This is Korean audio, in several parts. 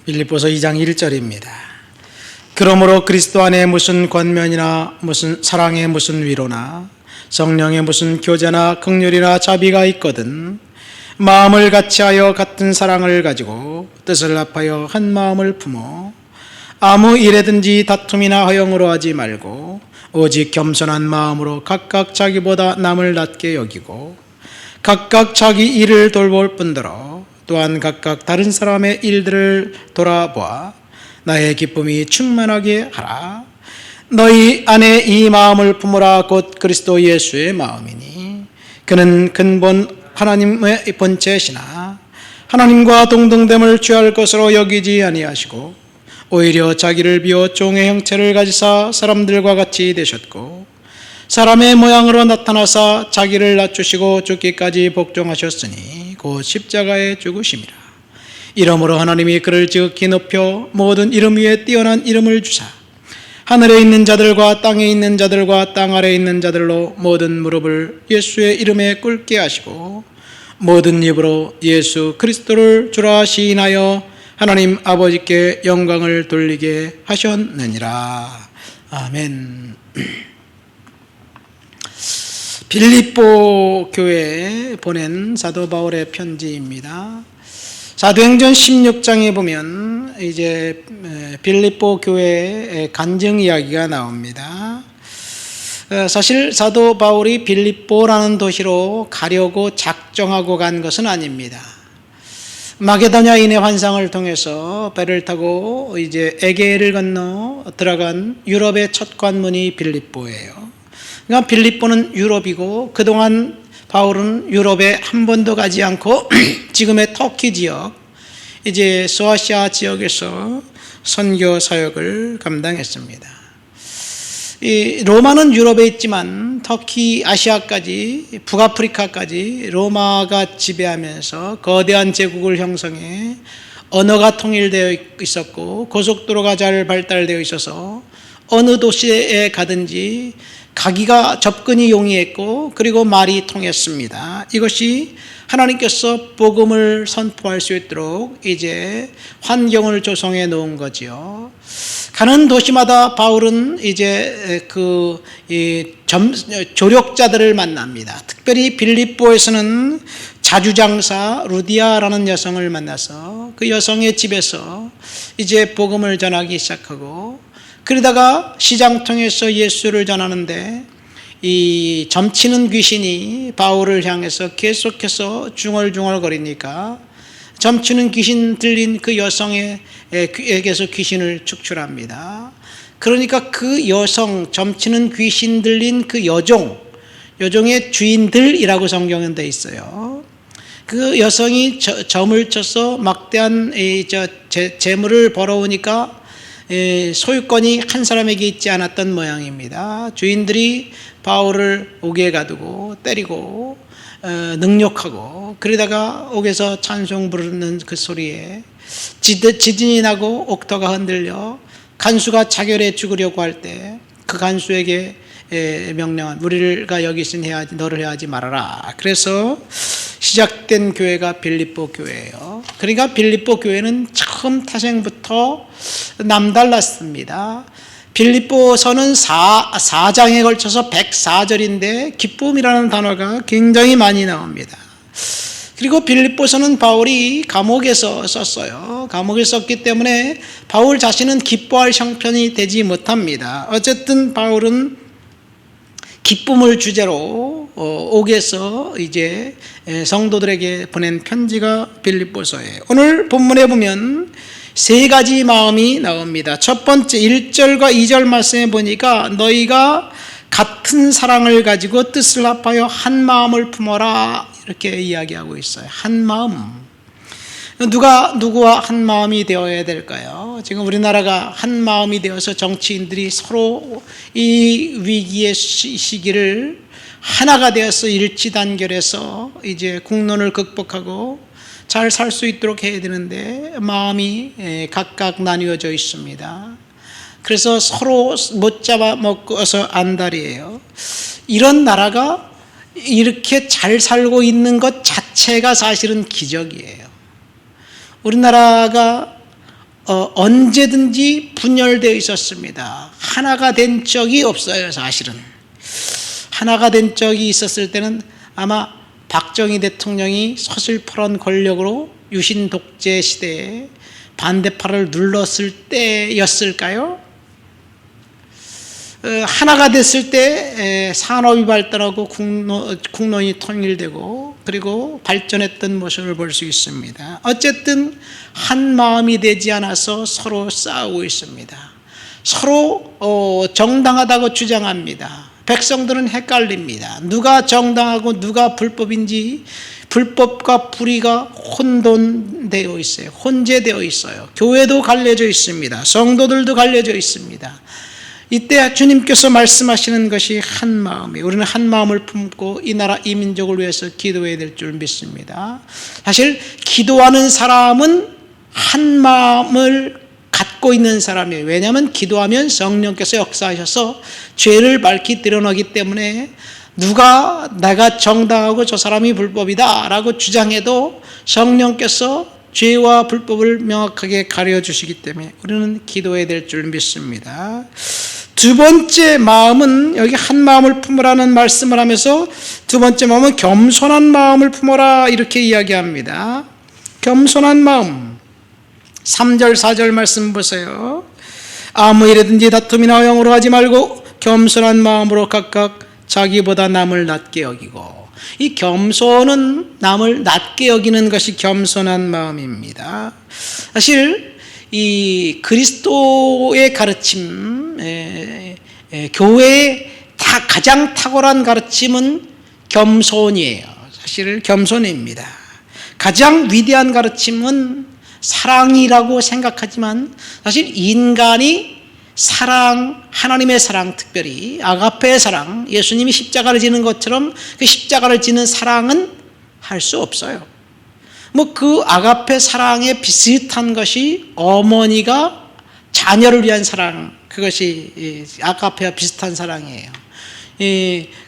빌립보서 2장 1절입니다. 그러므로 그리스도 안에 무슨 권면이나 무슨 사랑에 무슨 위로나 성령의 무슨 교제나 긍휼이나 자비가 있거든 마음을 같이하여 같은 사랑을 가지고 뜻을 합하여 한 마음을 품어 아무 일에든지 다툼이나 허영으로 하지 말고 오직 겸손한 마음으로 각각 자기보다 남을 낮게 여기고 각각 자기 일을 돌볼 뿐더러 또한 각각 다른 사람의 일들을 돌아보아 나의 기쁨이 충만하게 하라. 너희 안에 이 마음을 품으라. 곧 그리스도 예수의 마음이니 그는 근본 하나님의 본체시나 하나님과 동등됨을 취할 것으로 여기지 아니하시고 오히려 자기를 비워 종의 형체를 가지사 사람들과 같이 되셨고 사람의 모양으로 나타나사 자기를 낮추시고 죽기까지 복종하셨으니 곧 십자가에 죽으심이라. 이러므로 하나님이 그를 지극히 높여 모든 이름 위에 뛰어난 이름을 주사 하늘에 있는 자들과 땅에 있는 자들과 땅 아래에 있는 자들로 모든 무릎을 예수의 이름에 꿇게 하시고 모든 입으로 예수 그리스도를 주라 시인하여 하나님 아버지께 영광을 돌리게 하셨느니라. 아멘. 빌립보 교회에 보낸 사도 바울의 편지입니다. 사도행전 16장에 보면 이제 빌립보 교회의 간증 이야기가 나옵니다. 사실 사도 바울이 빌립보라는 도시로 가려고 작정하고 간 것은 아닙니다. 마게도냐인의 환상을 통해서 배를 타고 이제 에게를 건너 들어간 유럽의 첫 관문이 빌립보예요. 그러니까 빌립보는 유럽이고 그동안 바울은 유럽에 한 번도 가지 않고 지금의 터키 지역, 이제 소아시아 지역에서 선교 사역을 감당했습니다. 이 로마는 유럽에 있지만 터키, 아시아까지, 북아프리카까지 로마가 지배하면서 거대한 제국을 형성해 언어가 통일되어 있었고 고속도로가 잘 발달되어 있어서 어느 도시에 가든지 가기가 접근이 용이했고 그리고 말이 통했습니다. 이것이 하나님께서 복음을 선포할 수 있도록 이제 환경을 조성해 놓은 거지요. 가는 도시마다 바울은 이제 조력자들을 만납니다. 특별히 빌립보에서는 자주장사 루디아라는 여성을 만나서 그 여성의 집에서 이제 복음을 전하기 시작하고 그러다가 시장통에서 예수를 전하는데 이 점치는 귀신이 바울을 향해서 계속해서 중얼중얼거리니까 점치는 귀신 들린 그 여성에게서 귀신을 축출합니다. 그러니까 그 여성, 점치는 귀신 들린 그 여종의 주인들이라고 성경에 돼 있어요. 그 여성이 점을 쳐서 막대한 재물을 벌어오니까 소유권이 한 사람에게 있지 않았던 모양입니다. 주인들이 바울을 옥에 가두고 때리고 능욕하고 그러다가 옥에서 찬송 부르는 그 소리에 지진이 나고 옥토가 흔들려 간수가 자결해 죽으려고 할 때 그 간수에게 명령한 우리가 여기 있으니 너를 해하지 말아라. 그래서 시작된 교회가 빌립보 교회예요. 그러니까 빌립보 교회는 처음 타생부터 남달랐습니다. 빌립보서는 4장에 걸쳐서 104절인데 기쁨이라는 단어가 굉장히 많이 나옵니다. 그리고 빌립보서는 바울이 감옥에서 썼어요. 감옥에 썼기 때문에 바울 자신은 기뻐할 형편이 되지 못합니다. 어쨌든 바울은 기쁨을 주제로 옥에서 이제 성도들에게 보낸 편지가 빌립보서예요. 오늘 본문에 보면 세 가지 마음이 나옵니다. 첫 번째 1절과 2절 말씀에 보니까 너희가 같은 사랑을 가지고 뜻을 합하여 한 마음을 품어라 이렇게 이야기하고 있어요. 한 마음. 누가 누구와 한 마음이 되어야 될까요? 지금 우리나라가 한 마음이 되어서 정치인들이 서로 이 위기의 시기를 하나가 되어서 일치단결해서 이제 국론을 극복하고 잘 살 수 있도록 해야 되는데 마음이 각각 나뉘어져 있습니다. 그래서 서로 못 잡아먹어서 안달이에요. 이런 나라가 이렇게 잘 살고 있는 것 자체가 사실은 기적이에요. 우리나라가 언제든지 분열되어 있었습니다. 하나가 된 적이 없어요. 사실은 하나가 된 적이 있었을 때는 아마 박정희 대통령이 서슬퍼런 권력으로 유신 독재 시대에 반대팔을 눌렀을 때였을까요? 하나가 됐을 때 산업이 발달하고 국론이 통일되고 그리고 발전했던 모습을 볼 수 있습니다. 어쨌든 한 마음이 되지 않아서 서로 싸우고 있습니다. 서로 정당하다고 주장합니다. 백성들은 헷갈립니다. 누가 정당하고 누가 불법인지 불법과 불의가 혼돈되어 있어요. 혼재되어 있어요. 교회도 갈려져 있습니다. 성도들도 갈려져 있습니다. 이때 주님께서 말씀하시는 것이 한 마음이에요. 우리는 한 마음을 품고 이 나라 이 민족을 위해서 기도해야 될 줄 믿습니다. 사실 기도하는 사람은 한 마음을 갖고 있는 사람이에요. 왜냐하면 기도하면 성령께서 역사하셔서 죄를 밝히 드러나기 때문에 누가 내가 정당하고 저 사람이 불법이다 라고 주장해도 성령께서 죄와 불법을 명확하게 가려주시기 때문에 우리는 기도해야 될 줄 믿습니다. 두 번째 마음은 여기 한 마음을 품으라는 말씀을 하면서 두 번째 마음은 겸손한 마음을 품어라 이렇게 이야기합니다. 겸손한 마음 3절 4절 말씀 보세요. 아무 일이든지 다툼이나 허용으로 하지 말고 겸손한 마음으로 각각 자기보다 남을 낮게 여기고 이 겸손은 남을 낮게 여기는 것이 겸손한 마음입니다. 사실 이 그리스도의 가르침, 교회의 가장 탁월한 가르침은 겸손이에요. 사실 겸손입니다. 가장 위대한 가르침은 사랑이라고 생각하지만 사실 인간이 사랑, 하나님의 사랑, 특별히 아가페의 사랑, 예수님이 십자가를 지는 것처럼 그 십자가를 지는 사랑은 할 수 없어요. 그 아가페 사랑에 비슷한 것이 어머니가 자녀를 위한 사랑, 그것이 아가페와 비슷한 사랑이에요.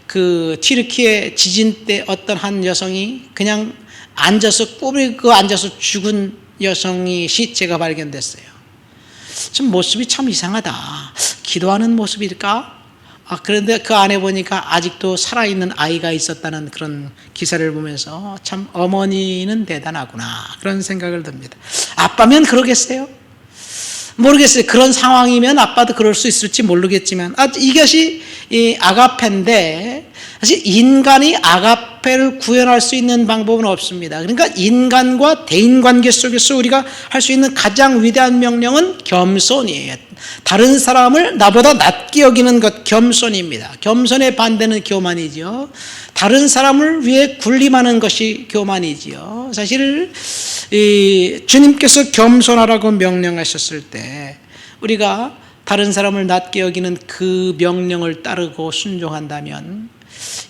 그 튀르키예 지진 때 어떤 한 여성이 그냥 앉아서 꾸미고 앉아서 죽은 여성이 시체가 발견됐어요. 좀 모습이 참 이상하다. 기도하는 모습일까? 그런데 그 안에 보니까 아직도 살아있는 아이가 있었다는 그런 기사를 보면서 참 어머니는 대단하구나 그런 생각을 듭니다. 아빠면 그러겠어요? 모르겠어요. 그런 상황이면 아빠도 그럴 수 있을지 모르겠지만 이것이 이 아가페인데 사실 인간이 아가페를 구현할 수 있는 방법은 없습니다. 그러니까 인간과 대인관계 속에서 우리가 할 수 있는 가장 위대한 명령은 겸손이에요. 다른 사람을 나보다 낮게 여기는 것 겸손입니다. 겸손의 반대는 교만이죠. 다른 사람을 위해 군림하는 것이 교만이지요. 사실 주님께서 겸손하라고 명령하셨을 때 우리가 다른 사람을 낮게 여기는 그 명령을 따르고 순종한다면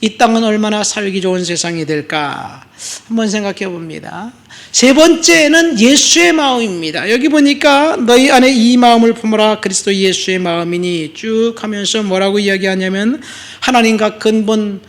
이 땅은 얼마나 살기 좋은 세상이 될까 한번 생각해 봅니다. 세 번째는 예수의 마음입니다. 여기 보니까 너희 안에 이 마음을 품어라 그리스도 예수의 마음이니 쭉 하면서 뭐라고 이야기하냐면 하나님과 근본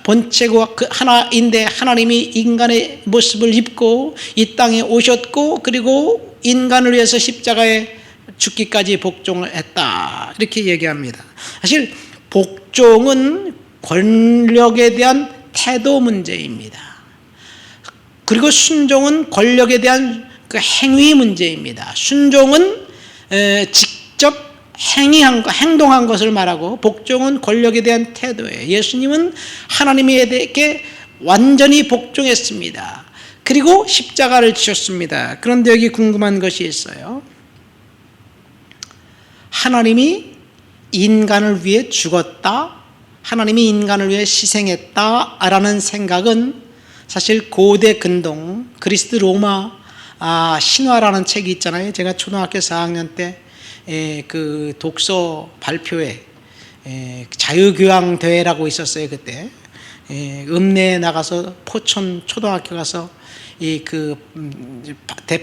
본체가 하나인데 하나님이 인간의 모습을 입고 이 땅에 오셨고 그리고 인간을 위해서 십자가에 죽기까지 복종을 했다 이렇게 얘기합니다. 사실 복종은 권력에 대한 태도 문제입니다. 그리고 순종은 권력에 대한 그 행위 문제입니다. 순종은 직접 행동한 것을 말하고 복종은 권력에 대한 태도예요. 예수님은 하나님에게 완전히 복종했습니다. 그리고 십자가를 지셨습니다. 그런데 여기 궁금한 것이 있어요. 하나님이 인간을 위해 죽었다, 하나님이 인간을 위해 희생했다라는 생각은 사실 고대 근동 그리스 로마 신화라는 책이 있잖아요. 제가 초등학교 4학년 때 그 독서 발표회 자유교황 대회라고 있었어요. 그때 읍내에 나가서 포천 초등학교 가서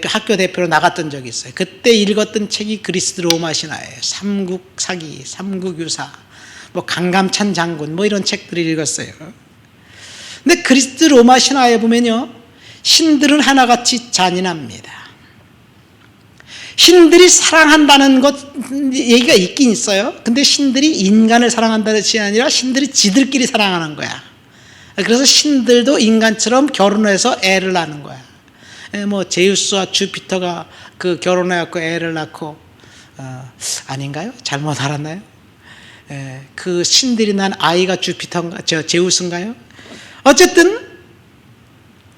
학교 대표로 나갔던 적이 있어요. 그때 읽었던 책이 그리스 로마 신화예요. 삼국사기, 삼국유사, 강감찬 장군 이런 책들을 읽었어요. 근데 그리스 로마 신화에 보면요, 신들은 하나같이 잔인합니다. 신들이 사랑한다는 것 얘기가 있긴 있어요. 근데 신들이 인간을 사랑한다는 것이 아니라 신들이 지들끼리 사랑하는 거야. 그래서 신들도 인간처럼 결혼해서 애를 낳는 거야. 뭐 제우스와 주피터가 그 결혼해갖고 애를 낳고 아닌가요? 잘못 알았나요? 그 신들이 난 아이가 주피터인가, 제우스인가요? 어쨌든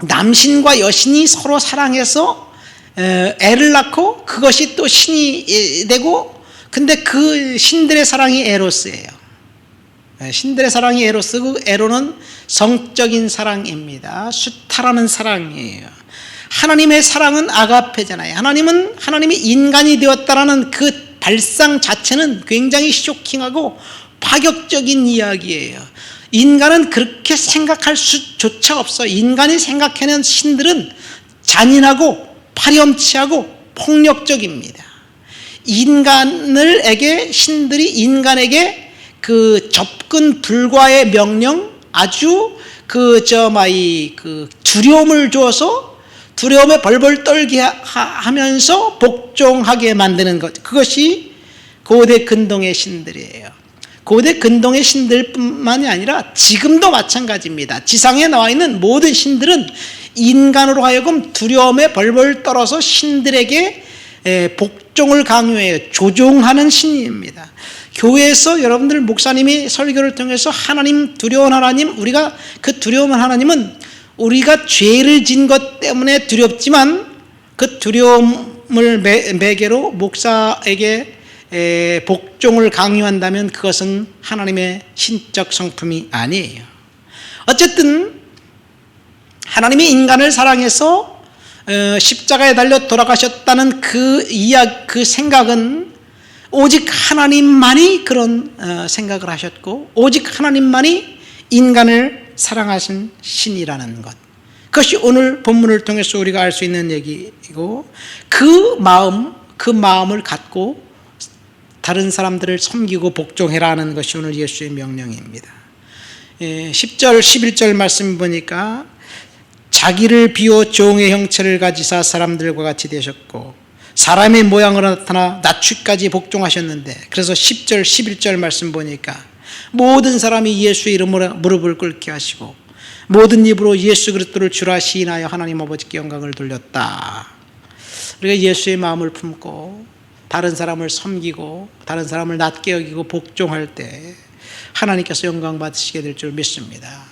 남신과 여신이 서로 사랑해서 애를 낳고 그것이 또 신이 되고, 근데 그 신들의 사랑이 에로스예요. 신들의 사랑이 에로스고, 에로는 성적인 사랑입니다. 수탈하는 사랑이에요. 하나님의 사랑은 아가페잖아요. 하나님이 인간이 되었다라는 그 발상 자체는 굉장히 쇼킹하고 파격적인 이야기예요. 인간은 그렇게 생각할 수조차 없어. 인간이 생각하는 신들은 잔인하고 파렴치하고 폭력적입니다. 신들이 인간에게 그 접근 불가의 명령, 아주 두려움을 줘서 두려움에 벌벌 떨게 하면서 복종하게 만드는 것, 그것이 고대 근동의 신들이에요. 고대 근동의 신들뿐만이 아니라 지금도 마찬가지입니다. 지상에 나와 있는 모든 신들은 인간으로 하여금 두려움에 벌벌 떨어서 신들에게 복종을 강요해요. 조종하는 신입니다. 교회에서 여러분들 목사님이 설교를 통해서 하나님, 두려운 하나님, 우리가 그 두려운 하나님은 우리가 죄를 진 것 때문에 두렵지만 그 두려움을 매개로 목사에게 복종을 강요한다면 그것은 하나님의 신적 성품이 아니에요. 어쨌든 하나님이 인간을 사랑해서 십자가에 달려 돌아가셨다는 그 생각은 오직 하나님만이 그런 생각을 하셨고, 오직 하나님만이 인간을 사랑하신 신이라는 것, 그것이 오늘 본문을 통해서 우리가 알 수 있는 얘기이고, 그 마음을 갖고 다른 사람들을 섬기고 복종해라는 것이 오늘 예수의 명령입니다. 10절 11절 말씀 보니까 자기를 비워 종의 형체를 가지사 사람들과 같이 되셨고 사람의 모양으로 나타나 낮추기까지 복종하셨는데, 그래서 10절 11절 말씀 보니까 모든 사람이 예수의 이름으로 무릎을 꿇게 하시고 모든 입으로 예수 그리스도를 주라 시인하여 하나님 아버지께 영광을 돌렸다. 우리가 예수의 마음을 품고 다른 사람을 섬기고 다른 사람을 낮게 여기고 복종할 때 하나님께서 영광 받으시게 될 줄 믿습니다.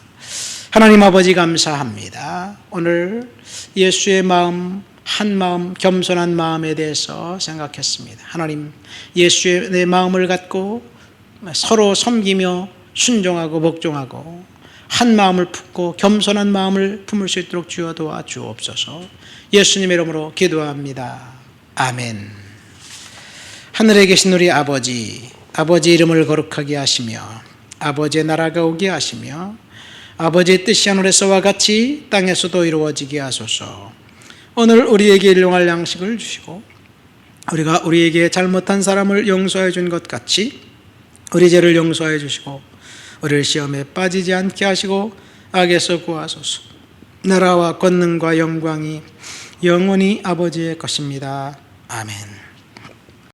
하나님 아버지 감사합니다. 오늘 예수의 마음, 한 마음, 겸손한 마음에 대해서 생각했습니다. 하나님, 예수의 내 마음을 갖고 서로 섬기며 순종하고 복종하고 한 마음을 품고 겸손한 마음을 품을 수 있도록 주여 도와주옵소서. 예수님의 이름으로 기도합니다. 아멘. 하늘에 계신 우리 아버지 이름을 거룩하게 하시며 아버지의 나라가 오게 하시며 아버지의 뜻이 하늘에서와 같이 땅에서도 이루어지게 하소서. 오늘 우리에게 일용할 양식을 주시고 우리가 우리에게 잘못한 사람을 용서해 준 것 같이 우리 죄를 용서해 주시고 우리를 시험에 빠지지 않게 하시고 악에서 구하소서. 나라와 권능과 영광이 영원히 아버지의 것입니다. 아멘.